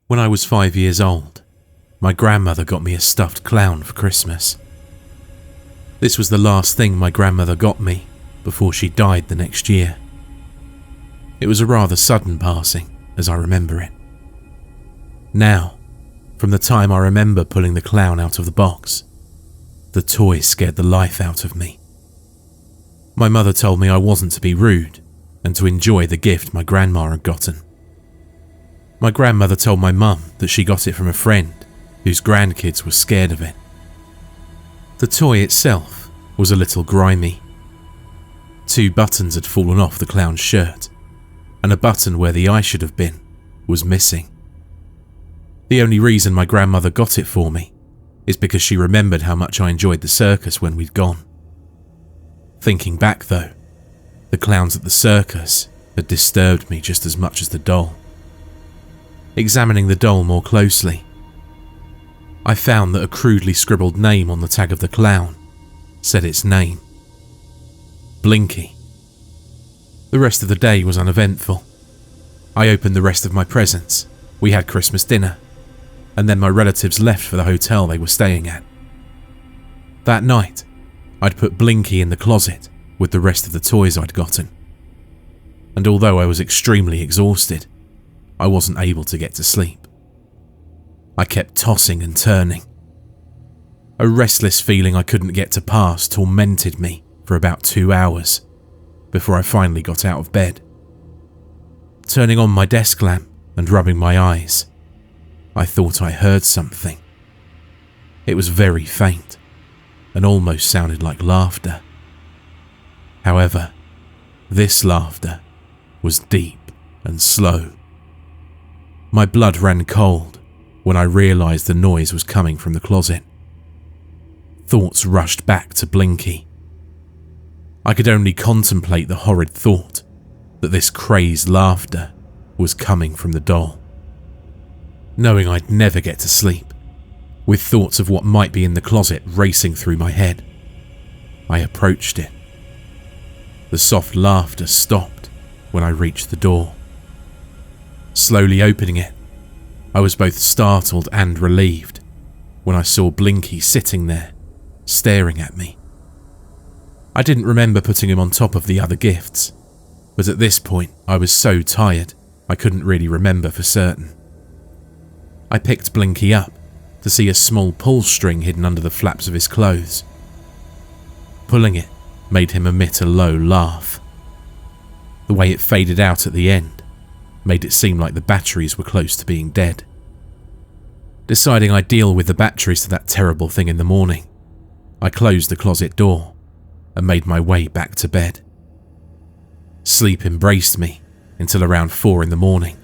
When I was 5 years old, my grandmother got me a stuffed clown for Christmas. This was the last thing my grandmother got me before she died the next year. It was a rather sudden passing, as I remember it. Now, from the time I remember pulling the clown out of the box, the toy scared the life out of me. My mother told me I wasn't to be rude and to enjoy the gift my grandma had gotten. My grandmother told my mum that she got it from a friend whose grandkids were scared of it. The toy itself was a little grimy. 2 buttons had fallen off the clown's shirt, and a button where the eye should have been was missing. The only reason my grandmother got it for me is because she remembered how much I enjoyed the circus when we'd gone. Thinking back though, the clowns at the circus had disturbed me just as much as the doll. Examining the doll more closely, I found that a crudely scribbled name on the tag of the clown said its name: Blinky. The rest of the day was uneventful. I opened the rest of my presents, we had Christmas dinner, and then my relatives left for the hotel they were staying at. That night, I'd put Blinky in the closet with the rest of the toys I'd gotten. And although I was extremely exhausted, I wasn't able to get to sleep. I kept tossing and turning. A restless feeling I couldn't get to pass tormented me for about 2 hours before I finally got out of bed. Turning on my desk lamp and rubbing my eyes, I thought I heard something. It was very faint and almost sounded like laughter. However, this laughter was deep and slow. My blood ran cold when I realised the noise was coming from the closet. Thoughts rushed back to Blinky. I could only contemplate the horrid thought that this crazed laughter was coming from the doll. Knowing I'd never get to sleep, with thoughts of what might be in the closet racing through my head, I approached it. The soft laughter stopped when I reached the door. Slowly opening it, I was both startled and relieved when I saw Blinky sitting there, staring at me. I didn't remember putting him on top of the other gifts, but at this point I was so tired I couldn't really remember for certain. I picked Blinky up to see a small pull string hidden under the flaps of his clothes. Pulling it made him emit a low laugh. The way it faded out at the end made it seem like the batteries were close to being dead. Deciding I'd deal with the batteries to that terrible thing in the morning, I closed the closet door and made my way back to bed. Sleep embraced me until around 4 in the morning,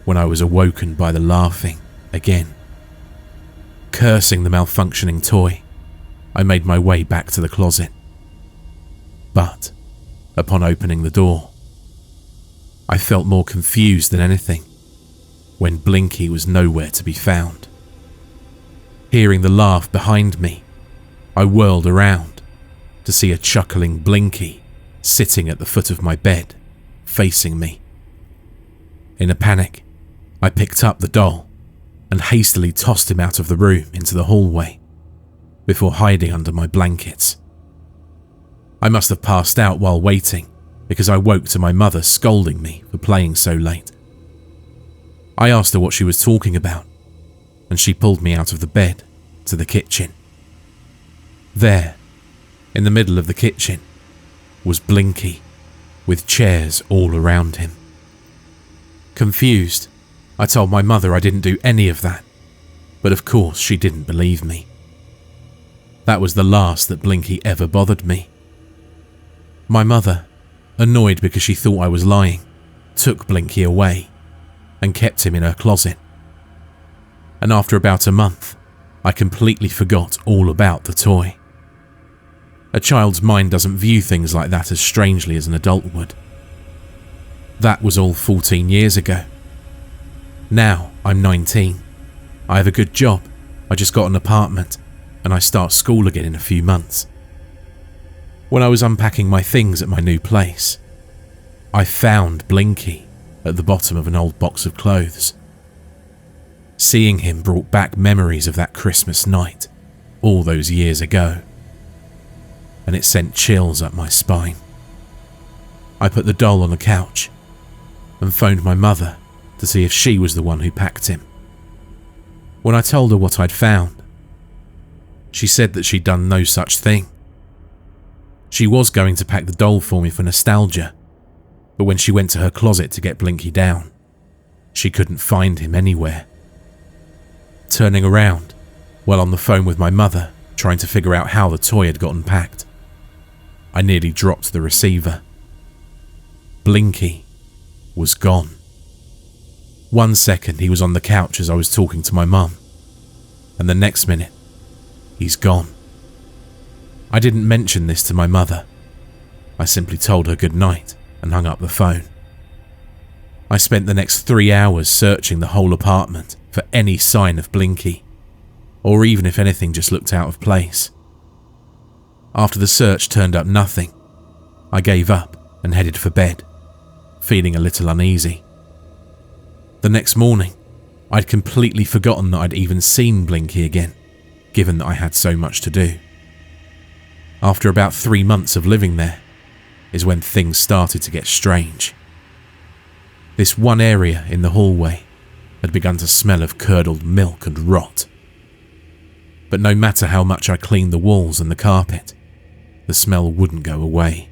when I was awoken by the laughing again. Cursing the malfunctioning toy, I made my way back to the closet. But, upon opening the door, I felt more confused than anything when Blinky was nowhere to be found. Hearing the laugh behind me, I whirled around to see a chuckling Blinky sitting at the foot of my bed, facing me. In a panic, I picked up the doll and hastily tossed him out of the room into the hallway before hiding under my blankets. I must have passed out while waiting because I woke to my mother scolding me for playing so late. I asked her what she was talking about, and she pulled me out of the bed to the kitchen. There, in the middle of the kitchen, was Blinky, with chairs all around him. Confused, I told my mother I didn't do any of that, but of course she didn't believe me. That was the last that Blinky ever bothered me. My mother, annoyed because she thought I was lying, took Blinky away and kept him in her closet. And after about a month, I completely forgot all about the toy. A child's mind doesn't view things like that as strangely as an adult would. That was all 14 years ago. Now I'm 19. I have a good job, I just got an apartment, and I start school again in a few months. When I was unpacking my things at my new place, I found Blinky at the bottom of an old box of clothes. Seeing him brought back memories of that Christmas night, all those years ago, and it sent chills up my spine. I put the doll on the couch and phoned my mother to see if she was the one who packed him. When I told her what I'd found, she said that she'd done no such thing. She was going to pack the doll for me for nostalgia, but when she went to her closet to get Blinky down, she couldn't find him anywhere. Turning around, while on the phone with my mother, trying to figure out how the toy had gotten packed, I nearly dropped the receiver. Blinky was gone. 1 second he was on the couch as I was talking to my mum, and the next minute, he's gone. I didn't mention this to my mother. I simply told her good night and hung up the phone. I spent the next 3 hours searching the whole apartment for any sign of Blinky, or even if anything just looked out of place. After the search turned up nothing, I gave up and headed for bed, feeling a little uneasy. The next morning, I'd completely forgotten that I'd even seen Blinky again, given that I had so much to do. After about 3 months of living there is when things started to get strange. This one area in the hallway had begun to smell of curdled milk and rot. But no matter how much I cleaned the walls and the carpet, the smell wouldn't go away.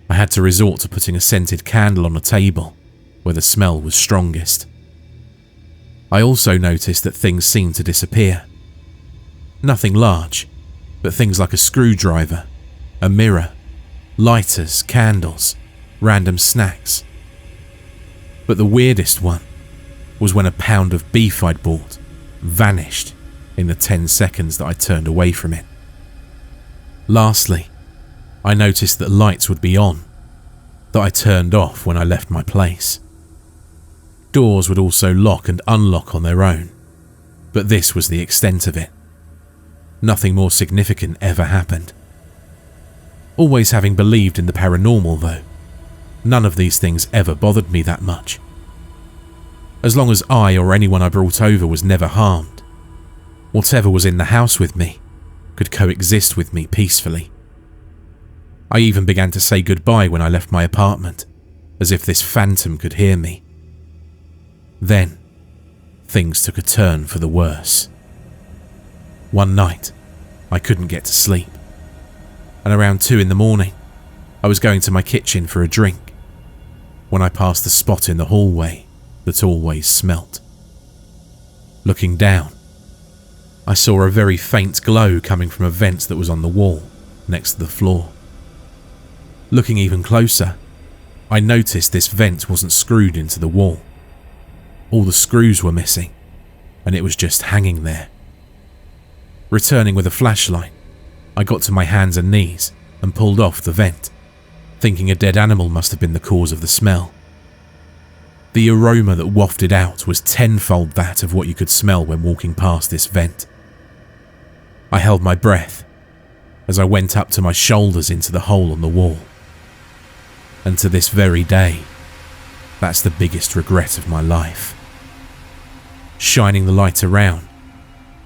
I had to resort to putting a scented candle on a table where the smell was strongest. I also noticed that things seemed to disappear. Nothing large, but things like a screwdriver, a mirror, lighters, candles, random snacks. But the weirdest one was when a pound of beef I'd bought vanished in the 10 seconds that I turned away from it. Lastly, I noticed that lights would be on, that I turned off when I left my place. Doors would also lock and unlock on their own, but this was the extent of it. Nothing more significant ever happened. Always having believed in the paranormal though, none of these things ever bothered me that much. As long as I or anyone I brought over was never harmed, whatever was in the house with me could coexist with me peacefully. I even began to say goodbye when I left my apartment, as if this phantom could hear me. Then, things took a turn for the worse. One night, I couldn't get to sleep, and around 2 a.m, I was going to my kitchen for a drink when I passed the spot in the hallway that always smelt. Looking down, I saw a very faint glow coming from a vent that was on the wall next to the floor. Looking even closer, I noticed this vent wasn't screwed into the wall. All the screws were missing, and it was just hanging there. Returning with a flashlight, I got to my hands and knees and pulled off the vent, thinking a dead animal must have been the cause of the smell. The aroma that wafted out was 10-fold that of what you could smell when walking past this vent. I held my breath as I went up to my shoulders into the hole on the wall. And to this very day, that's the biggest regret of my life. Shining the light around,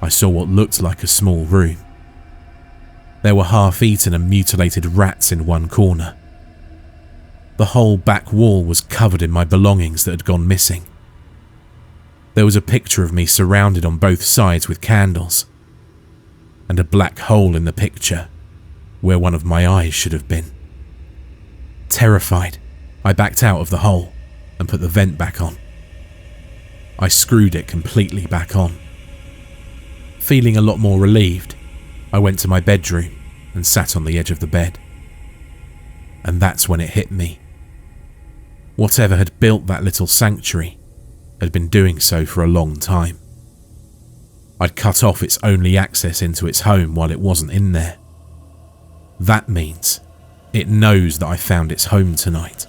I saw what looked like a small room. There were half-eaten and mutilated rats in one corner. The whole back wall was covered in my belongings that had gone missing. There was a picture of me surrounded on both sides with candles, and a black hole in the picture where one of my eyes should have been. Terrified, I backed out of the hole and put the vent back on. I screwed it completely back on. Feeling a lot more relieved, I went to my bedroom and sat on the edge of the bed. And that's when it hit me. Whatever had built that little sanctuary had been doing so for a long time. I'd cut off its only access into its home while it wasn't in there. That means it knows that I found its home tonight.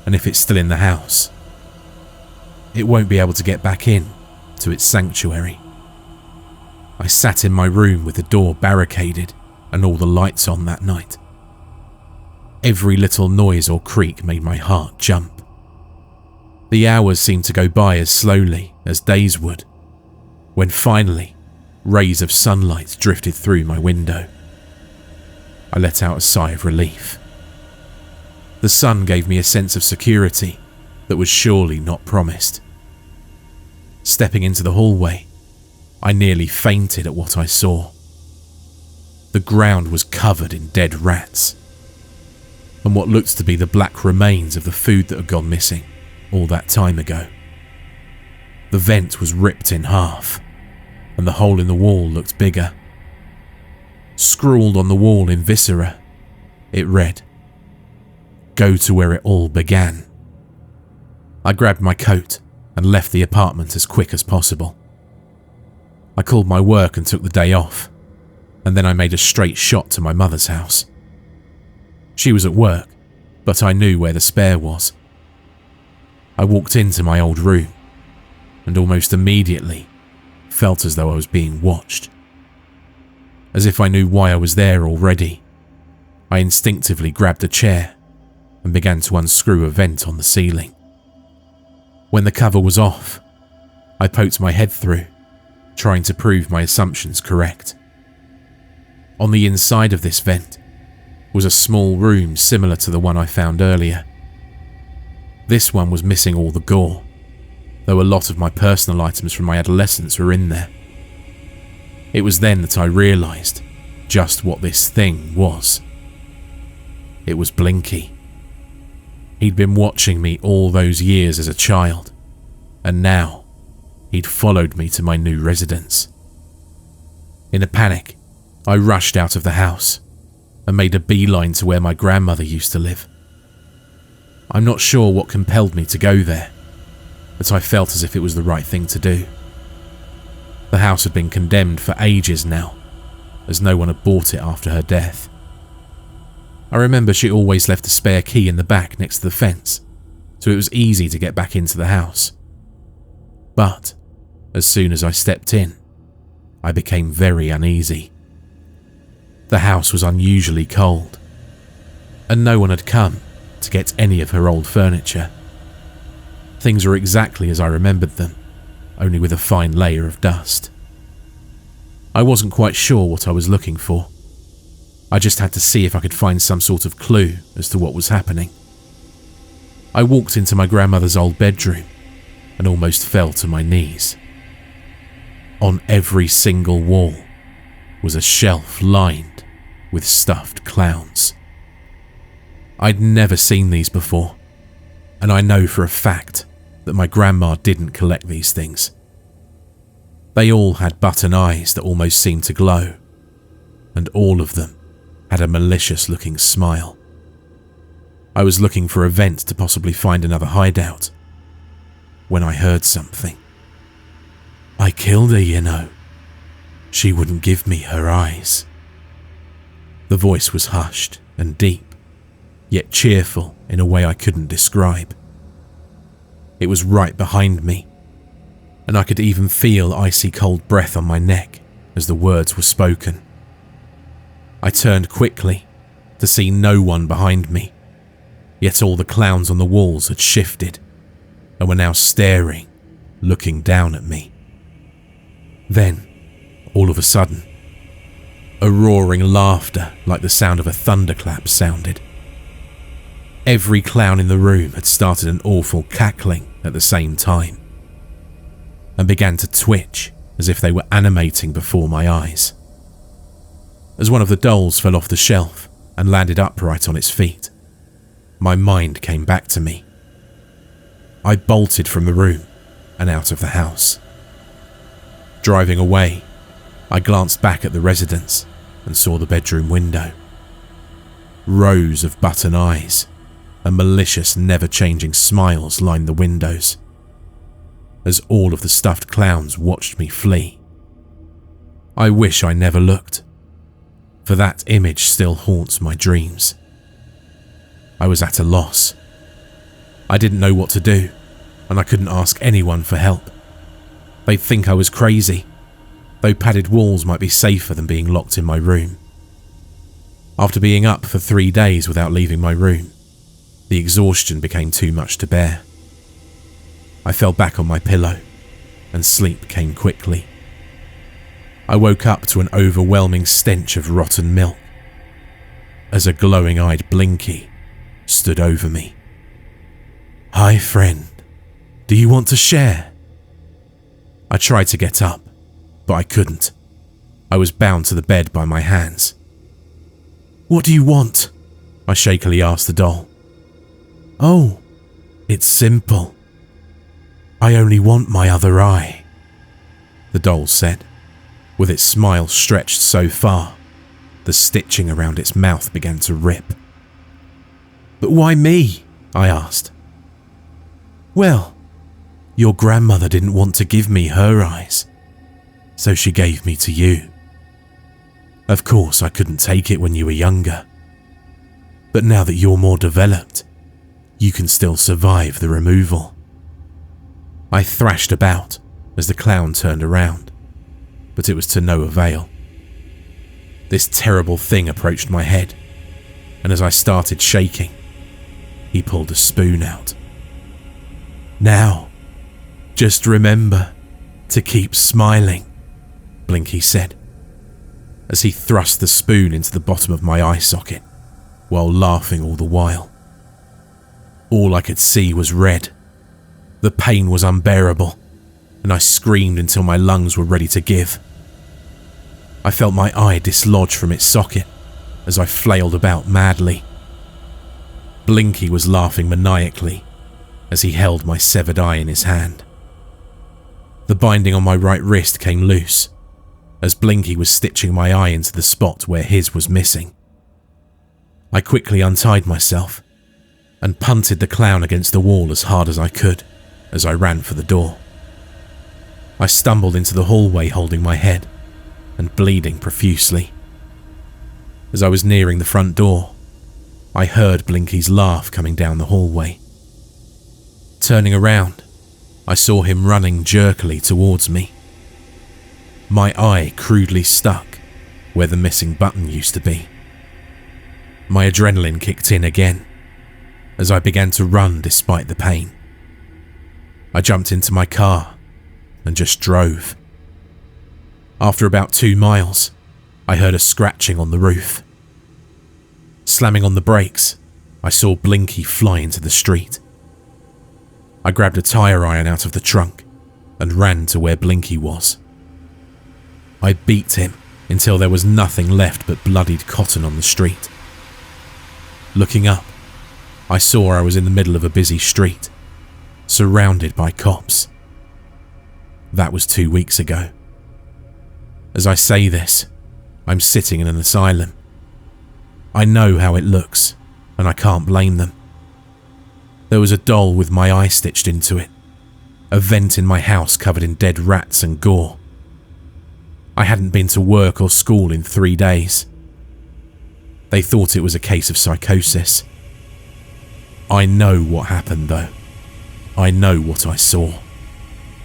And if it's still in the house, it won't be able to get back in to its sanctuary. I sat in my room with the door barricaded and all the lights on that night. Every little noise or creak made my heart jump. The hours seemed to go by as slowly as days would, when finally rays of sunlight drifted through my window. I let out a sigh of relief. The sun gave me a sense of security that was surely not promised. Stepping into the hallway, I nearly fainted at what I saw. The ground was covered in dead rats, and what looked to be the black remains of the food that had gone missing all that time ago. The vent was ripped in half, and the hole in the wall looked bigger. Scrawled on the wall in viscera, it read, "Go to where it all began." I grabbed my coat and left the apartment as quick as possible. I called my work and took the day off, and then I made a straight shot to my mother's house. She was at work, but I knew where the spare was. I walked into my old room, and almost immediately felt as though I was being watched. As if I knew why I was there already, I instinctively grabbed a chair and began to unscrew a vent on the ceiling. When the cover was off, I poked my head through, trying to prove my assumptions correct. On the inside of this vent was a small room similar to the one I found earlier. This one was missing all the gore, though a lot of my personal items from my adolescence were in there. It was then that I realised just what this thing was. It was Blinky. He'd been watching me all those years as a child, and now he'd followed me to my new residence. In a panic, I rushed out of the house and made a beeline to where my grandmother used to live. I'm not sure what compelled me to go there, but I felt as if it was the right thing to do. The house had been condemned for ages now, as no one had bought it after her death. I remember she always left a spare key in the back next to the fence, so it was easy to get back into the house. But as soon as I stepped in, I became very uneasy. The house was unusually cold, and no one had come to get any of her old furniture. Things were exactly as I remembered them, only with a fine layer of dust. I wasn't quite sure what I was looking for. I just had to see if I could find some sort of clue as to what was happening. I walked into my grandmother's old bedroom and almost fell to my knees. On every single wall was a shelf lined with stuffed clowns. I'd never seen these before, and I know for a fact that my grandma didn't collect these things. They all had button eyes that almost seemed to glow, and all of them had a malicious-looking smile. I was looking for a vent to possibly find another hideout when I heard something. "I killed her, you know. She wouldn't give me her eyes." The voice was hushed and deep, yet cheerful in a way I couldn't describe. It was right behind me, and I could even feel icy cold breath on my neck as the words were spoken. I turned quickly to see no one behind me, yet all the clowns on the walls had shifted and were now staring, looking down at me. Then, all of a sudden, a roaring laughter like the sound of a thunderclap sounded. Every clown in the room had started an awful cackling at the same time, and began to twitch as if they were animating before my eyes. As one of the dolls fell off the shelf and landed upright on its feet, my mind came back to me. I bolted from the room and out of the house. Driving away, I glanced back at the residence and saw the bedroom window. Rows of button eyes and malicious, never-changing smiles lined the windows, as all of the stuffed clowns watched me flee. I wish I never looked, for that image still haunts my dreams. I was at a loss. I didn't know what to do, and I couldn't ask anyone for help. They'd think I was crazy, though padded walls might be safer than being locked in my room. After being up for 3 days without leaving my room, the exhaustion became too much to bear. I fell back on my pillow, and sleep came quickly. I woke up to an overwhelming stench of rotten milk, as a glowing-eyed Blinky stood over me. "Hi, friend. Do you want to share?" I tried to get up, but I couldn't. I was bound to the bed by my hands. "What do you want?" I shakily asked the doll. "Oh, it's simple. I only want my other eye," the doll said, with its smile stretched so far, the stitching around its mouth began to rip. "But why me?" I asked. "Well, your grandmother didn't want to give me her eyes, so she gave me to you. Of course, I couldn't take it when you were younger, but now that you're more developed, you can still survive the removal." I thrashed about as the clown turned around, but it was to no avail. This terrible thing approached my head, and as I started shaking, he pulled a spoon out. "Now, just remember to keep smiling," Blinky said, as he thrust the spoon into the bottom of my eye socket, while laughing all the while. All I could see was red. The pain was unbearable, and I screamed until my lungs were ready to give. I felt my eye dislodge from its socket as I flailed about madly. Blinky was laughing maniacally as he held my severed eye in his hand. The binding on my right wrist came loose as Blinky was stitching my eye into the spot where his was missing. I quickly untied myself and punted the clown against the wall as hard as I could as I ran for the door. I stumbled into the hallway holding my head and bleeding profusely. As I was nearing the front door, I heard Blinky's laugh coming down the hallway. Turning around, I saw him running jerkily towards me. My eye crudely stuck where the missing button used to be. My adrenaline kicked in again as I began to run despite the pain. I jumped into my car and just drove. After about 2 miles, I heard a scratching on the roof. Slamming on the brakes, I saw Blinky fly into the street. I grabbed a tire iron out of the trunk and ran to where Blinky was. I beat him until there was nothing left but bloodied cotton on the street. Looking up, I saw I was in the middle of a busy street, surrounded by cops. That was 2 weeks ago. As I say this, I'm sitting in an asylum. I know how it looks, and I can't blame them. There was a doll with my eye stitched into it, a vent in my house covered in dead rats and gore. I hadn't been to work or school in 3 days. They thought it was a case of psychosis. I know what happened though. I know what I saw,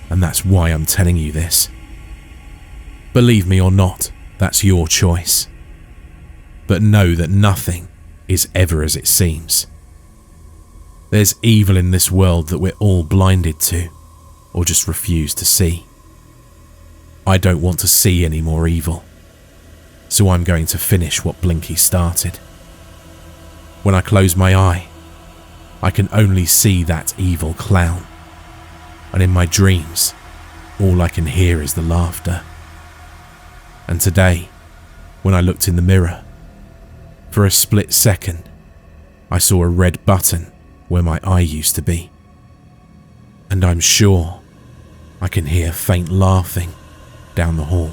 and that's why I'm telling you this. Believe me or not, that's your choice. But know that nothing is ever as it seems. There's evil in this world that we're all blinded to, or just refuse to see. I don't want to see any more evil, so I'm going to finish what Blinky started. When I close my eye, I can only see that evil clown, and in my dreams, all I can hear is the laughter. And today, when I looked in the mirror, for a split second, I saw a red button where my eye used to be. And I'm sure I can hear faint laughing down the hall.